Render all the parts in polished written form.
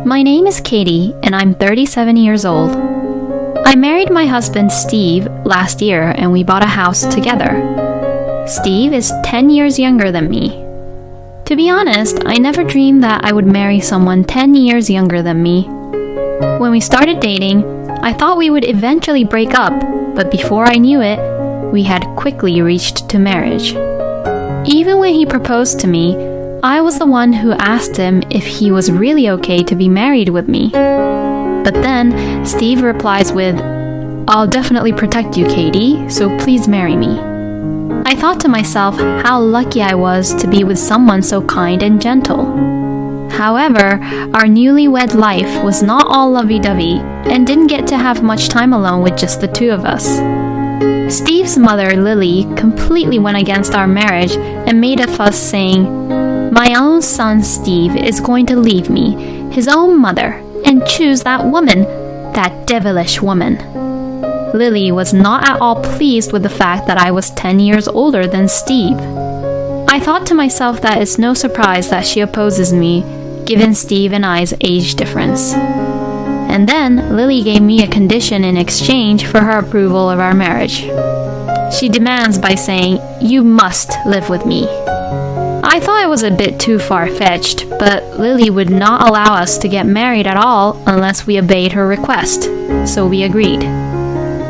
My name is Katie, and I'm 37 years old. I married my husband Steve last year, and we bought a house together. Steve is 10 years younger than me. To be honest, I never dreamed that I would marry someone 10 years younger than me. When we started dating, I thought we would eventually break up, but before I knew it, we had quickly reached to marriage. Even when he proposed to me, I was the one who asked him if he was really okay to be married with me. But then, Steve replies with, "I'll definitely protect you, Katie, so please marry me." I thought to myself how lucky I was to be with someone so kind and gentle. However, our newlywed life was not all lovey-dovey and didn't get to have much time alone with just the two of us. Steve's mother, Lily, completely went against our marriage and made a fuss saying, "My own son Steve is going to leave me, his own mother, and choose that woman, that devilish woman." Lily was not at all pleased with the fact that I was 10 years older than Steve. I thought to myself that it's no surprise that she opposes me, given Steve and I's age difference. And then Lily gave me a condition in exchange for her approval of our marriage. She demands by saying, "You must live with me." I thought it was a bit too far-fetched, but Lily would not allow us to get married at all unless we obeyed her request, so we agreed.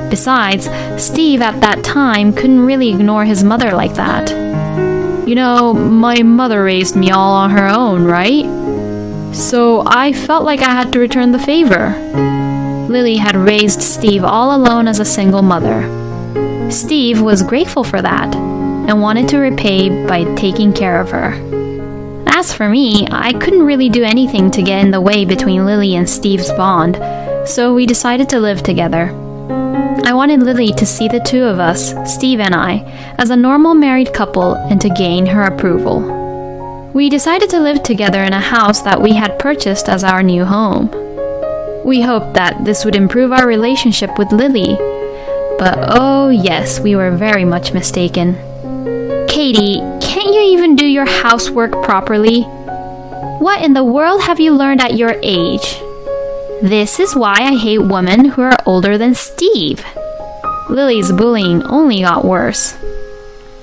Besides, Steve at that time couldn't really ignore his mother like that. "You know, my mother raised me all on her own, right? So I felt like I had to return the favor." Lily had raised Steve all alone as a single mother. Steve was grateful for that and wanted to repay by taking care of her. As for me, I couldn't really do anything to get in the way between Lily and Steve's bond, so we decided to live together. I wanted Lily to see the two of us, Steve and I, as a normal married couple and to gain her approval. We decided to live together in a house that we had purchased as our new home. We hoped that this would improve our relationship with Lily, but oh yes, we were very much mistaken. "Katie, can't you even do your housework properly? What in the world have you learned at your age? This is why I hate women who are older than Steve." Lily's bullying only got worse.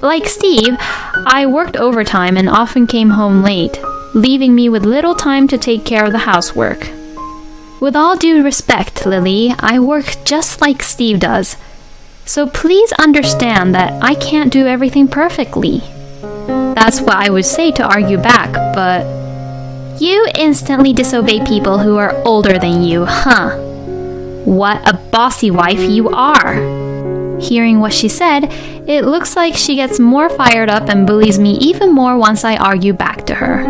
Like Steve, I worked overtime and often came home late, leaving me with little time to take care of the housework. "With all due respect, Lily, I work just like Steve does. So please understand that I can't do everything perfectly." That's what I would say to argue back, but "You instantly disobey people who are older than you, huh? What a bossy wife you are." Hearing what she said, it looks like she gets more fired up and bullies me even more once I argue back to her.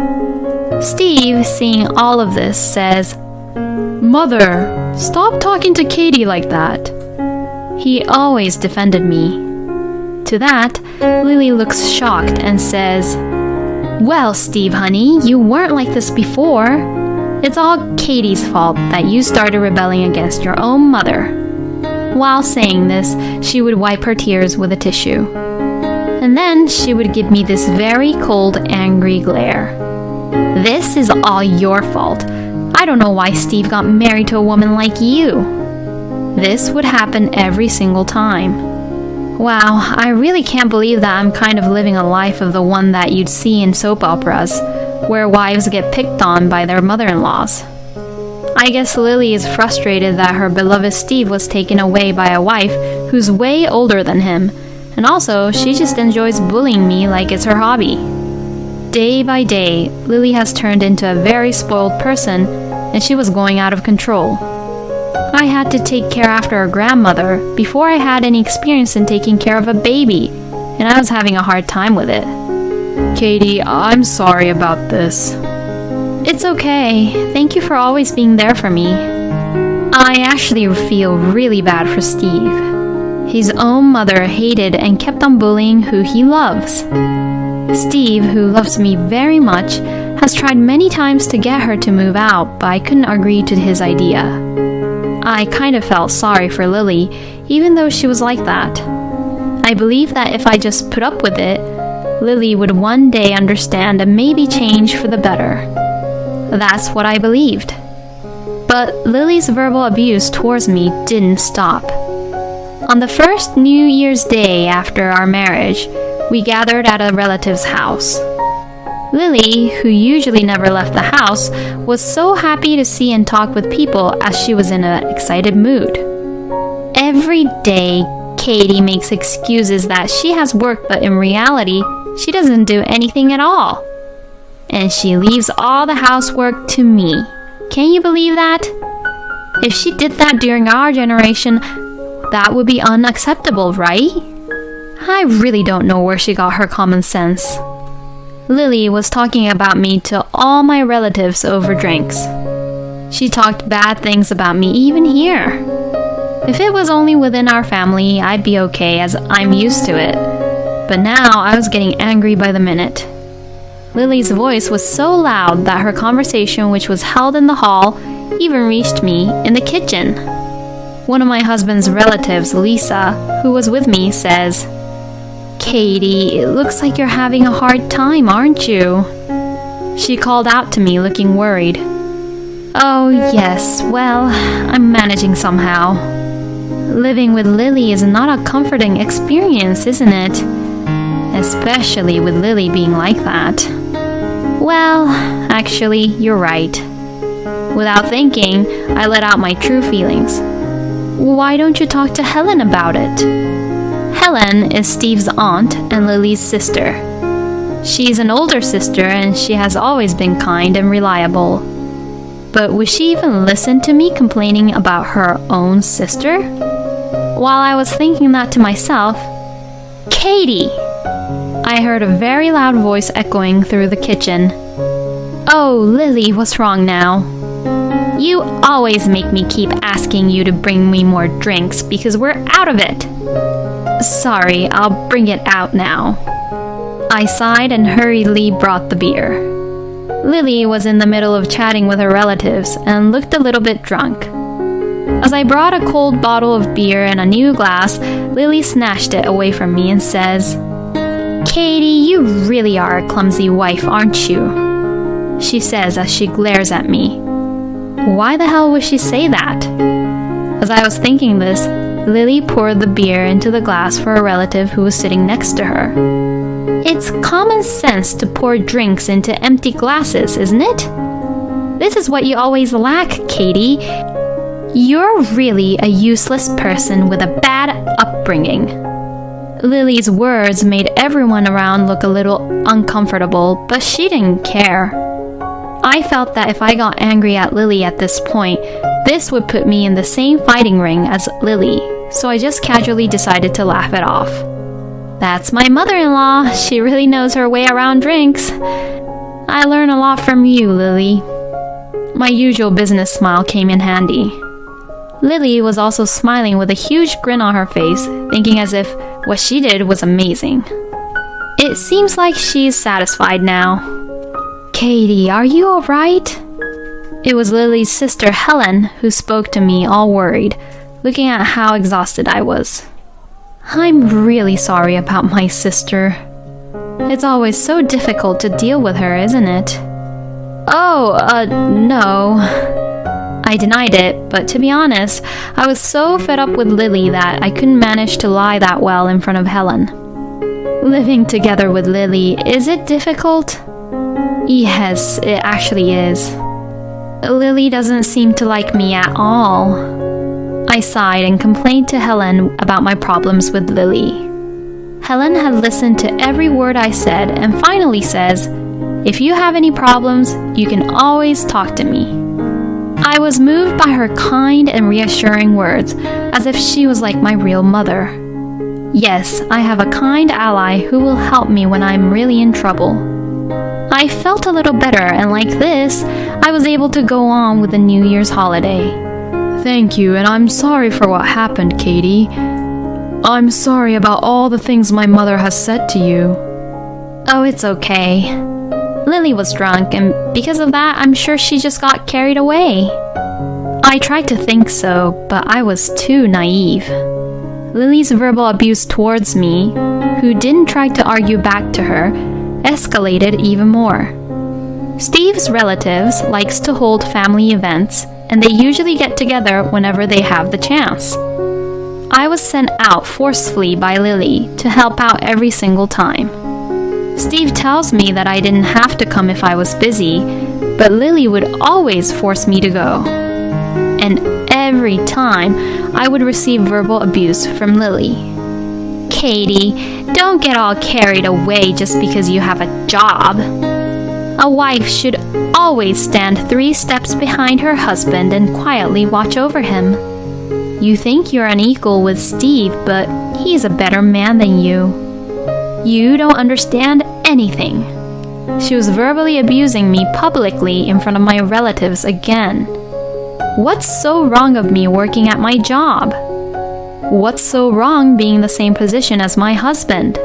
Steve, seeing all of this, says, "Mother, stop talking to Katie like that." He always defended me. To that, Lily looks shocked and says, "Well, Steve, honey, you weren't like this before. It's all Katie's fault that you started rebelling against your own mother." While saying this, she would wipe her tears with a tissue. And then she would give me this very cold, angry glare. "This is all your fault. I don't know why Steve got married to a woman like you." This would happen every single time. Wow, I really can't believe that I'm kind of living a life of the one that you'd see in soap operas, where wives get picked on by their mother-in-laws. I guess Lily is frustrated that her beloved Steve was taken away by a wife who's way older than him, and also she just enjoys bullying me like it's her hobby. Day by day, Lily has turned into a very spoiled person, and she was going out of control. I had to take care after her grandmother before I had any experience in taking care of a baby, and I was having a hard time with it. "Katie, I'm sorry about this." "It's okay. Thank you for always being there for me." I actually feel really bad for Steve. His own mother hated and kept on bullying who he loves. Steve, who loves me very much, has tried many times to get her to move out, but I couldn't agree to his idea. I kind of felt sorry for Lily, even though she was like that. I believe that if I just put up with it, Lily would one day understand and maybe change for the better. That's what I believed. But Lily's verbal abuse towards me didn't stop. On the first New Year's Day after our marriage, we gathered at a relative's house. Lily, who usually never left the house, was so happy to see and talk with people as she was in an excited mood. Every day, Katie makes excuses that she has work, but in reality, she doesn't do anything at all. And she leaves all the housework to me. Can you believe that? If she did that during our generation, that would be unacceptable, right? I really don't know where she got her common sense. Lily was talking about me to all my relatives over drinks. She talked bad things about me even here. If it was only within our family, I'd be okay as I'm used to it. But now I was getting angry by the minute. Lily's voice was so loud that her conversation, which was held in the hall, even reached me in the kitchen. One of my husband's relatives, Lisa, who was with me, says, "Katie, it looks like you're having a hard time, aren't you?" She called out to me, looking worried. "Oh, yes, well, I'm managing somehow." Living with Lily is not a comforting experience, isn't it? Especially with Lily being like that. Well, actually, you're right. Without thinking, I let out my true feelings. Why don't you talk to Helen about it? Helen is Steve's aunt and Lily's sister. She's an older sister and she has always been kind and reliable. But would she even listen to me complaining about her own sister? While I was thinking that to myself, "Katie!" I heard a very loud voice echoing through the kitchen. "Oh, Lily, what's wrong now?" "You always make me keep asking you to bring me more drinks because we're out of it." "Sorry, I'll bring it out now." I sighed and hurriedly brought the beer. Lily was in the middle of chatting with her relatives and looked a little bit drunk. As I brought a cold bottle of beer and a new glass, Lily snatched it away from me and says, "Katie, you really are a clumsy wife, aren't you?" She says as she glares at me. Why the hell would she say that? As I was thinking this, Lily poured the beer into the glass for a relative who was sitting next to her. It's common sense to pour drinks into empty glasses, isn't it? This is what you always lack, Katie. You're really a useless person with a bad upbringing. Lily's words made everyone around look a little uncomfortable, but she didn't care. I felt that if I got angry at Lily at this point, this would put me in the same fighting ring as Lily, so I just casually decided to laugh it off. That's my mother-in-law. She really knows her way around drinks. I learn a lot from you, Lily. My usual business smile came in handy. Lily was also smiling with a huge grin on her face, thinking as if what she did was amazing. It seems like she's satisfied now. Katie, are you alright? It was Lily's sister Helen who spoke to me, all worried, looking at how exhausted I was. I'm really sorry about my sister. It's always so difficult to deal with her, isn't it? No. I denied it, but to be honest, I was so fed up with Lily that I couldn't manage to lie that well in front of Helen. Living together with Lily, is it difficult? Yes, it actually is. Lily doesn't seem to like me at all. I sighed and complained to Helen about my problems with Lily. Helen had listened to every word I said and finally says, "If you have any problems, you can always talk to me." I was moved by her kind and reassuring words, as if she was like my real mother. Yes, I have a kind ally who will help me when I'm really in trouble. I felt a little better, and like this, I was able to go on with the New Year's holiday. Thank you, and I'm sorry for what happened, Katie. I'm sorry about all the things my mother has said to you. Oh, it's okay. Lily was drunk, and because of that, I'm sure she just got carried away. I tried to think so, but I was too naive. Lily's verbal abuse towards me, who didn't try to argue back to her, escalated even more. Steve's relatives likes to hold family events, and they usually get together whenever they have the chance. I was sent out forcefully by Lily to help out every single time. Steve tells me that I didn't have to come if I was busy, but Lily would always force me to go. And every time, I would receive verbal abuse from Lily. Katie, don't get all carried away just because you have a job. A wife should always stand 3 steps behind her husband and quietly watch over him. You think you're unequal with Steve, but he's a better man than you. You don't understand anything. She was verbally abusing me publicly in front of my relatives again. What's so wrong of me working at my job? What's so wrong being in the same position as my husband?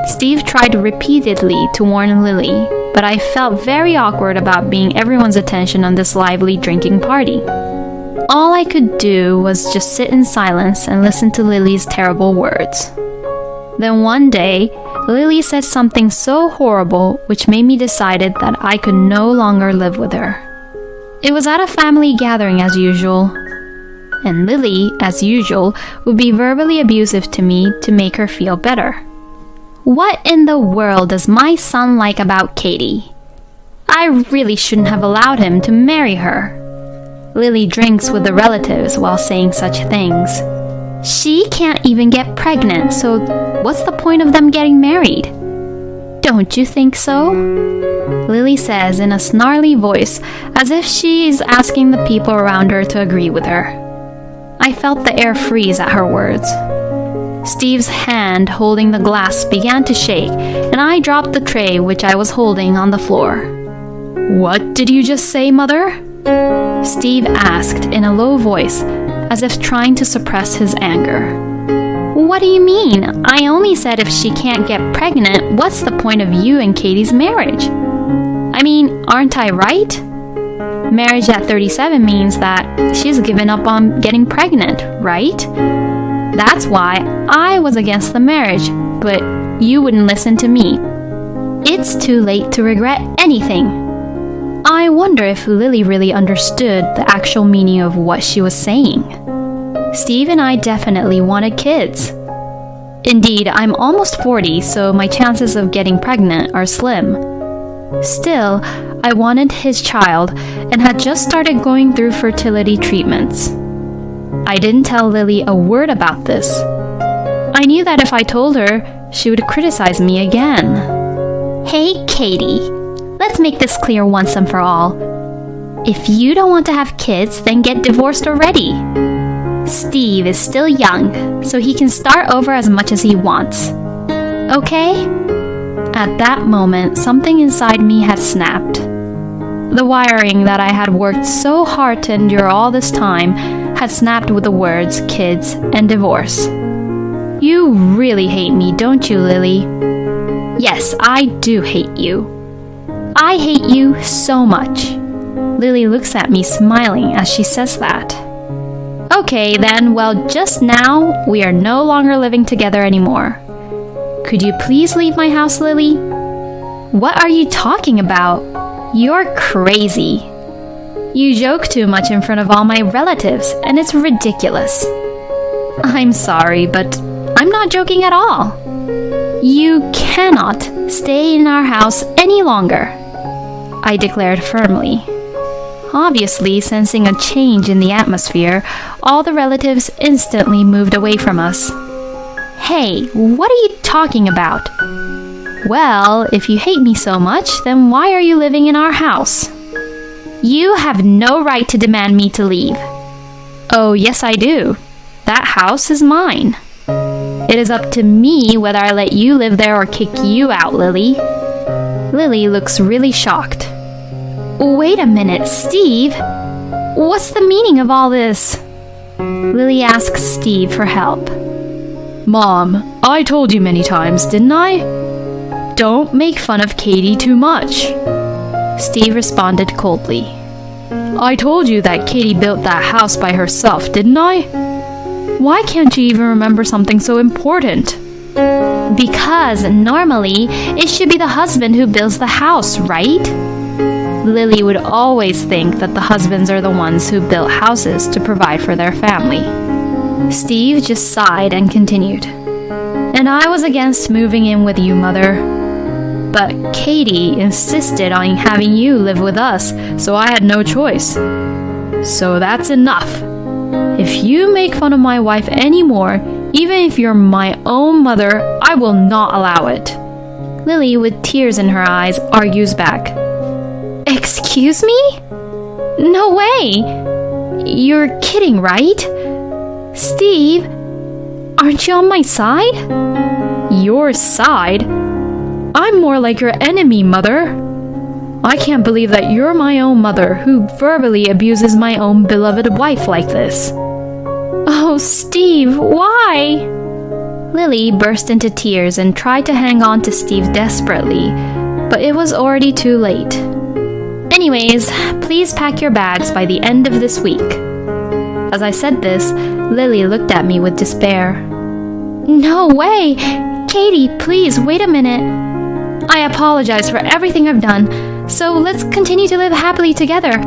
Steve tried repeatedly to warn Lily, but I felt very awkward about being everyone's attention on this lively drinking party. All I could do was just sit in silence and listen to Lily's terrible words. Then one day, Lily said something so horrible which made me decide that I could no longer live with her. It was at a family gathering as usual, and Lily, as usual, would be verbally abusive to me to make her feel better. What in the world does my son like about Katie? I really shouldn't have allowed him to marry her. Lily drinks with the relatives while saying such things. She can't even get pregnant, so what's the point of them getting married? Don't you think so? Lily says in a snarly voice, as if she's asking the people around her to agree with her. I felt the air freeze at her words. Steve's hand holding the glass began to shake, and I dropped the tray which I was holding on the floor. What did you just say, Mother? Steve asked in a low voice, as if trying to suppress his anger. What do you mean? I only said if she can't get pregnant, what's the point of you and Katie's marriage? I mean, aren't I right? Marriage at 37 means that she's given up on getting pregnant, right? That's why I was against the marriage, but you wouldn't listen to me. It's too late to regret anything. I wonder if Lily really understood the actual meaning of what she was saying. Steve and I definitely wanted kids. Indeed, I'm almost 40, so my chances of getting pregnant are slim. Still, I wanted his child and had just started going through fertility treatments. I didn't tell Lily a word about this. I knew that if I told her, she would criticize me again. Hey, Katie, let's make this clear once and for all. If you don't want to have kids, then get divorced already. Steve is still young, so he can start over as much as he wants. Okay? At that moment, something inside me had snapped. The wiring that I had worked so hard to endure all this time had snapped with the words kids and divorce. You really hate me, don't you, Lily? Yes, I do hate you. I hate you so much. Lily looks at me smiling as she says that. Okay then, well just now, we are no longer living together anymore. Could you please leave my house, Lily? What are you talking about? You're crazy. You joke too much in front of all my relatives, and it's ridiculous. I'm sorry, but I'm not joking at all. You cannot stay in our house any longer, I declared firmly. Obviously, sensing a change in the atmosphere, all the relatives instantly moved away from us. Hey, what are you talking about? Well, if you hate me so much, then why are you living in our house? You have no right to demand me to leave. Oh, yes I do. That house is mine. It is up to me whether I let you live there or kick you out, Lily. Lily looks really shocked. Wait a minute, Steve. What's the meaning of all this? Lily asks Steve for help. Mom, I told you many times, didn't I? Don't make fun of Katie too much. Steve responded coldly. I told you that Katie built that house by herself, didn't I? Why can't you even remember something so important? Because normally, it should be the husband who builds the house, right? Lily would always think that the husbands are the ones who built houses to provide for their family. Steve just sighed and continued. And I was against moving in with you, Mother. But Katie insisted on having you live with us, so I had no choice. So that's enough. If you make fun of my wife anymore, even if you're my own mother, I will not allow it. Lily, with tears in her eyes, argues back. Excuse me? No way! You're kidding, right? Steve, aren't you on my side? Your side? I'm more like your enemy, Mother. I can't believe that you're my own mother who verbally abuses my own beloved wife like this. Oh, Steve, why? Lily burst into tears and tried to hang on to Steve desperately, but it was already too late. Anyways, please pack your bags by the end of this week. As I said this, Lily looked at me with despair. No way! Katie, please, wait a minute. I apologize for everything I've done, so let's continue to live happily together.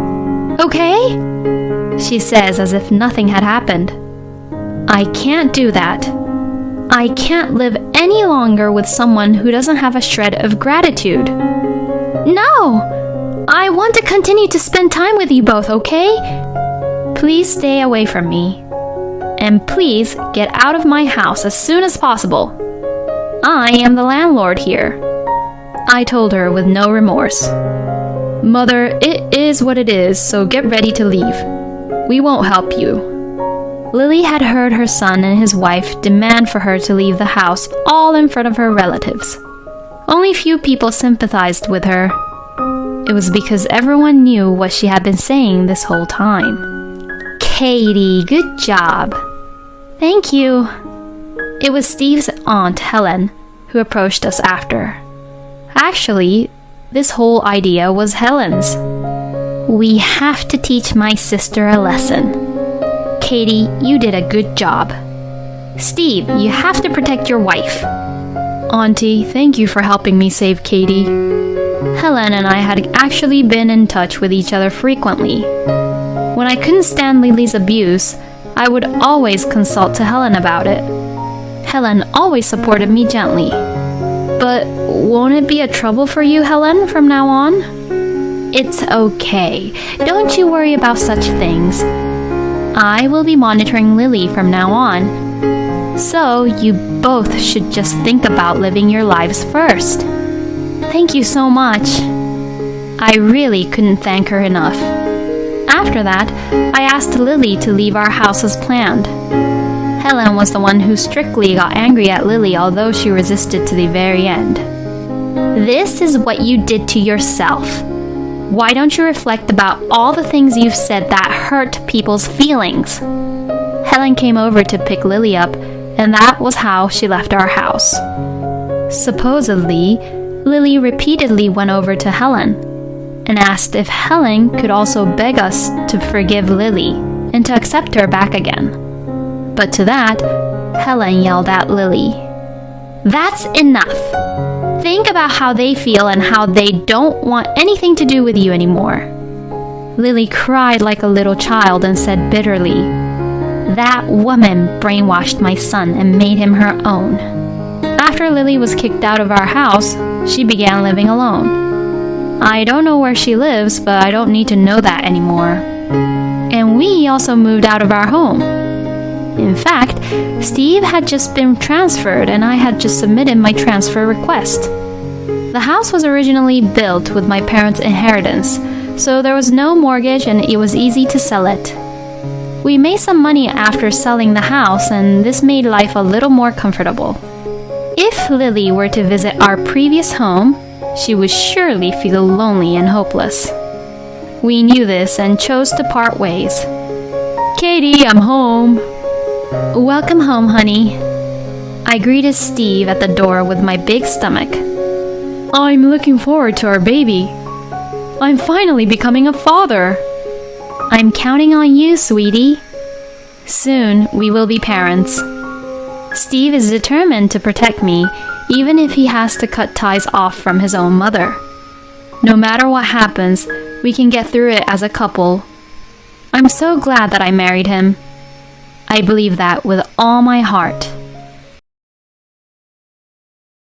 Okay? She says as if nothing had happened. I can't do that. I can't live any longer with someone who doesn't have a shred of gratitude. No! I want to continue to spend time with you both, okay? Please stay away from me. And please get out of my house as soon as possible. I am the landlord here. I told her with no remorse. Mother, it is what it is, so get ready to leave. We won't help you. Lily had heard her son and his wife demand for her to leave the house all in front of her relatives. Only few people sympathized with her. It was because everyone knew what she had been saying this whole time. Katie, good job. Thank you. It was Steve's aunt, Helen, who approached us after. Actually, this whole idea was Helen's. We have to teach my sister a lesson. Katie, you did a good job. Steve, you have to protect your wife. Auntie, thank you for helping me save Katie. Helen and I had actually been in touch with each other frequently. When I couldn't stand Lily's abuse, I would always consult to Helen about it. Helen always supported me gently. But won't it be a trouble for you, Helen, from now on? It's okay. Don't you worry about such things. I will be monitoring Lily from now on. So you both should just think about living your lives first. Thank you so much. I really couldn't thank her enough. After that, I asked Lily to leave our house as planned. Helen was the one who strictly got angry at Lily, although she resisted to the very end. This is what you did to yourself. Why don't you reflect about all the things you've said that hurt people's feelings? Helen came over to pick Lily up, and that was how she left our house. Supposedly, Lily repeatedly went over to Helen and asked if Helen could also beg us to forgive Lily and to accept her back again. But to that, Helen yelled at Lily, "That's enough! Think about how they feel and how they don't want anything to do with you anymore." Lily cried like a little child and said bitterly, "That woman brainwashed my son and made him her own." After Lily was kicked out of our house, she began living alone. I don't know where she lives, but I don't need to know that anymore. And we also moved out of our home. In fact, Steve had just been transferred and I had just submitted my transfer request. The house was originally built with my parents' inheritance, so there was no mortgage and it was easy to sell it. We made some money after selling the house, and this made life a little more comfortable. If Lily were to visit our previous home, she would surely feel lonely and hopeless. We knew this and chose to part ways. "Katie, I'm home." "Welcome home, honey." I greeted Steve at the door with my big stomach. "I'm looking forward to our baby. I'm finally becoming a father." "I'm counting on you, sweetie. Soon we will be parents." Steve is determined to protect me, even if he has to cut ties off from his own mother. No matter what happens, We can get through it as a couple. I'm so glad that I married him. I believe that with all my heart.